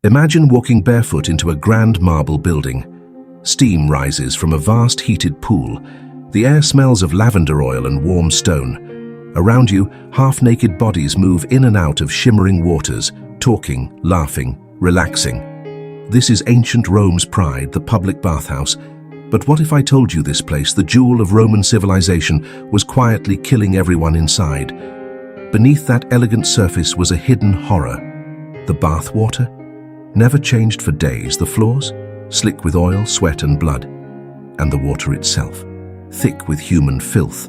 Imagine walking barefoot into a grand marble building. Steam rises from a vast heated pool. The air smells of lavender oil and warm stone. Around you, half-naked bodies move in and out of shimmering waters, talking, laughing, relaxing. This is ancient Rome's pride, the public bathhouse. But what if I told you this place, the jewel of Roman civilization, was quietly killing everyone inside? Beneath that elegant surface was a hidden horror. The bath water? Never changed for days. The floors? Slick with oil, sweat and blood. And the water itself? Thick with human filth.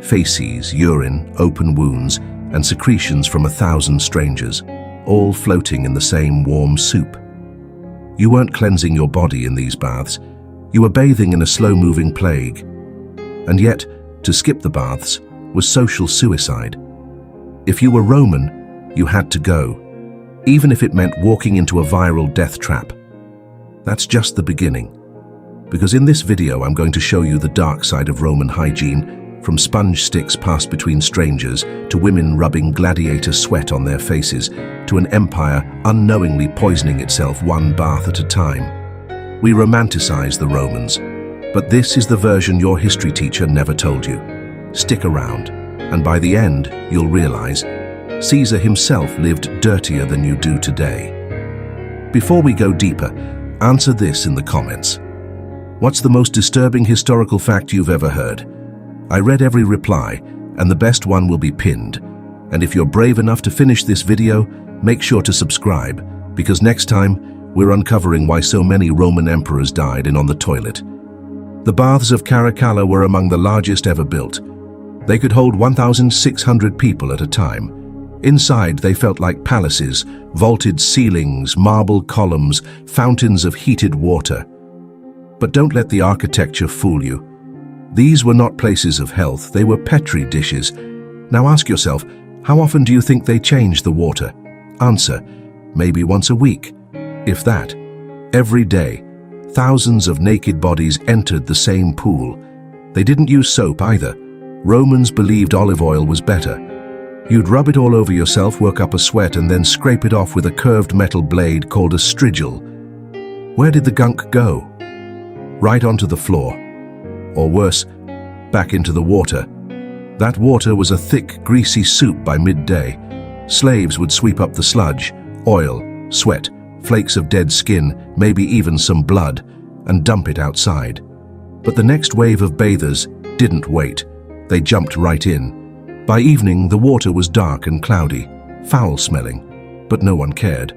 Feces, urine, open wounds, and secretions from 1,000 strangers, all floating in the same warm soup. You weren't cleansing your body in these baths. You were bathing in a slow-moving plague. And yet, to skip the baths was social suicide. If you were Roman, you had to go, even if it meant walking into a viral death trap. That's just the beginning. Because in this video, I'm going to show you the dark side of Roman hygiene, from sponge sticks passed between strangers, to women rubbing gladiator sweat on their faces, to an empire unknowingly poisoning itself one bath at a time. We romanticize the Romans, but this is the version your history teacher never told you. Stick around, and by the end, you'll realize Caesar himself lived dirtier than you do today. Before we go deeper, answer this in the comments. What's the most disturbing historical fact you've ever heard? I read every reply, and the best one will be pinned. And if you're brave enough to finish this video, make sure to subscribe, because next time, we're uncovering why so many Roman emperors died on the toilet. The baths of Caracalla were among the largest ever built. They could hold 1,600 people at a time. Inside, they felt like palaces, vaulted ceilings, marble columns, fountains of heated water. But don't let the architecture fool you. These were not places of health, they were petri dishes. Now ask yourself, how often do you think they changed the water? Answer, maybe once a week. If that. Every day, thousands of naked bodies entered the same pool. They didn't use soap either. Romans believed olive oil was better. You'd rub it all over yourself, work up a sweat, and then scrape it off with a curved metal blade called a strigil. Where did the gunk go? Right onto the floor. Or worse, back into the water. That water was a thick, greasy soup by midday. Slaves would sweep up the sludge, oil, sweat, flakes of dead skin, maybe even some blood, and dump it outside. But the next wave of bathers didn't wait. They jumped right in. By evening, the water was dark and cloudy, foul-smelling, but no one cared.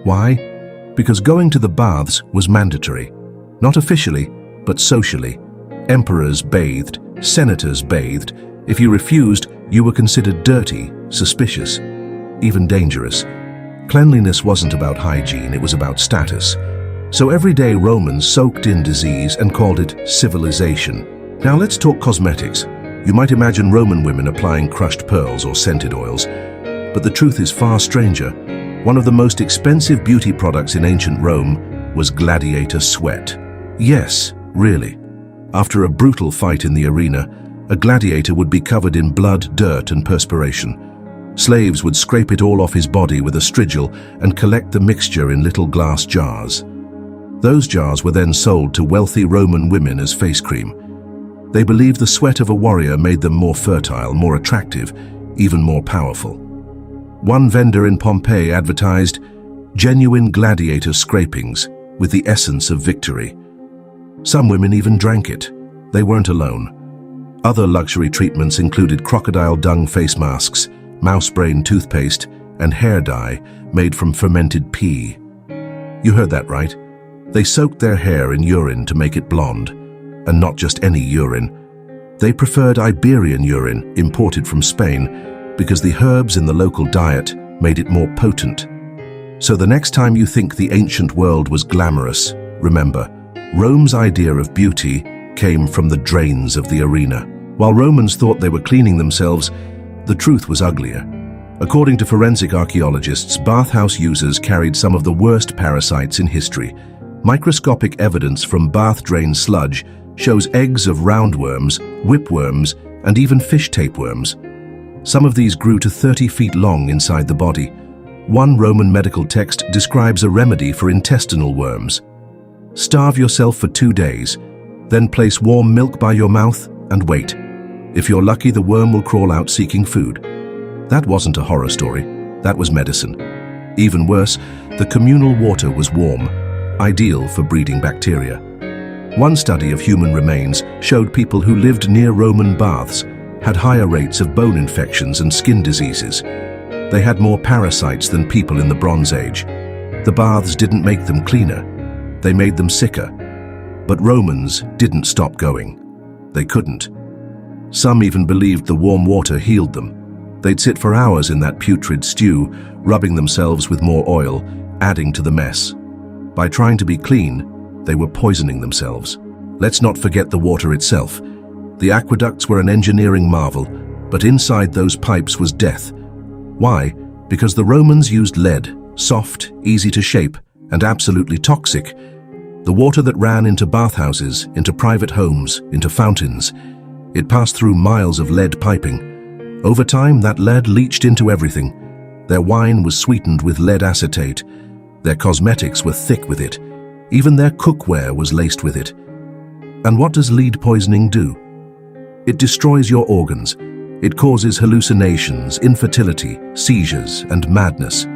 Why? Because going to the baths was mandatory. Not officially, but socially. Emperors bathed, senators bathed. If you refused, you were considered dirty, suspicious, even dangerous. Cleanliness wasn't about hygiene, it was about status. So everyday Romans soaked in disease and called it civilization. Now let's talk cosmetics. You might imagine Roman women applying crushed pearls or scented oils, but the truth is far stranger. One of the most expensive beauty products in ancient Rome was gladiator sweat. Yes, really. After a brutal fight in the arena, a gladiator would be covered in blood, dirt, and perspiration. Slaves would scrape it all off his body with a strigil and collect the mixture in little glass jars. Those jars were then sold to wealthy Roman women as face cream. They believed the sweat of a warrior made them more fertile, more attractive, even more powerful. One vendor in Pompeii advertised genuine gladiator scrapings with the essence of victory. Some women even drank it. They weren't alone. Other luxury treatments included crocodile dung face masks, mouse brain toothpaste, and hair dye made from fermented pea. You heard that right. They soaked their hair in urine to make it blonde. And not just any urine. They preferred Iberian urine imported from Spain because the herbs in the local diet made it more potent. So the next time you think the ancient world was glamorous, remember, Rome's idea of beauty came from the drains of the arena. While Romans thought they were cleaning themselves, the truth was uglier. According to forensic archaeologists, bathhouse users carried some of the worst parasites in history. Microscopic evidence from bath drain sludge shows eggs of roundworms, whipworms, and even fish tapeworms. Some of these grew to 30 feet long inside the body. One Roman medical text describes a remedy for intestinal worms. Starve yourself for 2 days, then place warm milk by your mouth and wait. If you're lucky, the worm will crawl out seeking food. That wasn't a horror story, that was medicine. Even worse, the communal water was warm, ideal for breeding bacteria. One study of human remains showed people who lived near Roman baths had higher rates of bone infections and skin diseases. They had more parasites than people in the Bronze Age. The baths didn't make them cleaner, they made them sicker. But Romans didn't stop going. They couldn't. Some even believed the warm water healed them. They'd sit for hours in that putrid stew, rubbing themselves with more oil, adding to the mess. By trying to be clean, they were poisoning themselves. Let's not forget the water itself. The aqueducts were an engineering marvel, but inside those pipes was death. Why? Because the Romans used lead, soft, easy to shape, and absolutely toxic. The water that ran into bathhouses, into private homes, into fountains, it passed through miles of lead piping. Over time, that lead leached into everything. Their wine was sweetened with lead acetate. Their cosmetics were thick with it. Even their cookware was laced with it. And what does lead poisoning do? It destroys your organs. It causes hallucinations, infertility, seizures, and madness.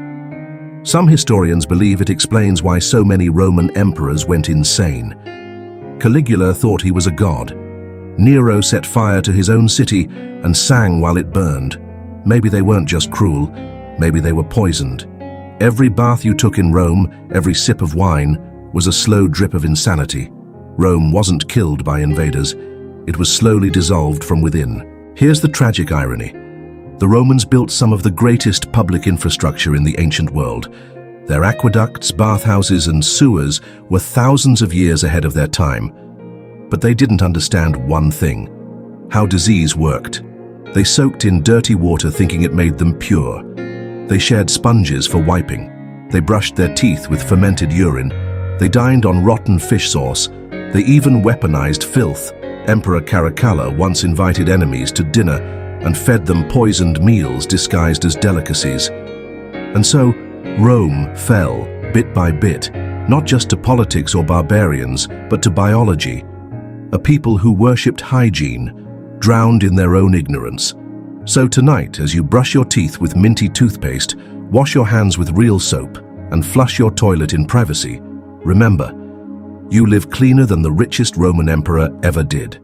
Some historians believe it explains why so many Roman emperors went insane. Caligula thought he was a god. Nero set fire to his own city and sang while it burned. Maybe they weren't just cruel, maybe they were poisoned. Every bath you took in Rome, every sip of wine, was a slow drip of insanity. Rome wasn't killed by invaders, it was slowly dissolved from within. Here's the tragic irony. The Romans built some of the greatest public infrastructure in the ancient world. Their aqueducts, bathhouses, and sewers were thousands of years ahead of their time. But they didn't understand one thing: how disease worked. They soaked in dirty water thinking it made them pure. They shared sponges for wiping. They brushed their teeth with fermented urine. They dined on rotten fish sauce. They even weaponized filth. Emperor Caracalla once invited enemies to dinner and fed them poisoned meals disguised as delicacies. And so, Rome fell, bit by bit, not just to politics or barbarians, but to biology. A people who worshipped hygiene, drowned in their own ignorance. So tonight, as you brush your teeth with minty toothpaste, wash your hands with real soap, and flush your toilet in privacy, remember, you live cleaner than the richest Roman emperor ever did.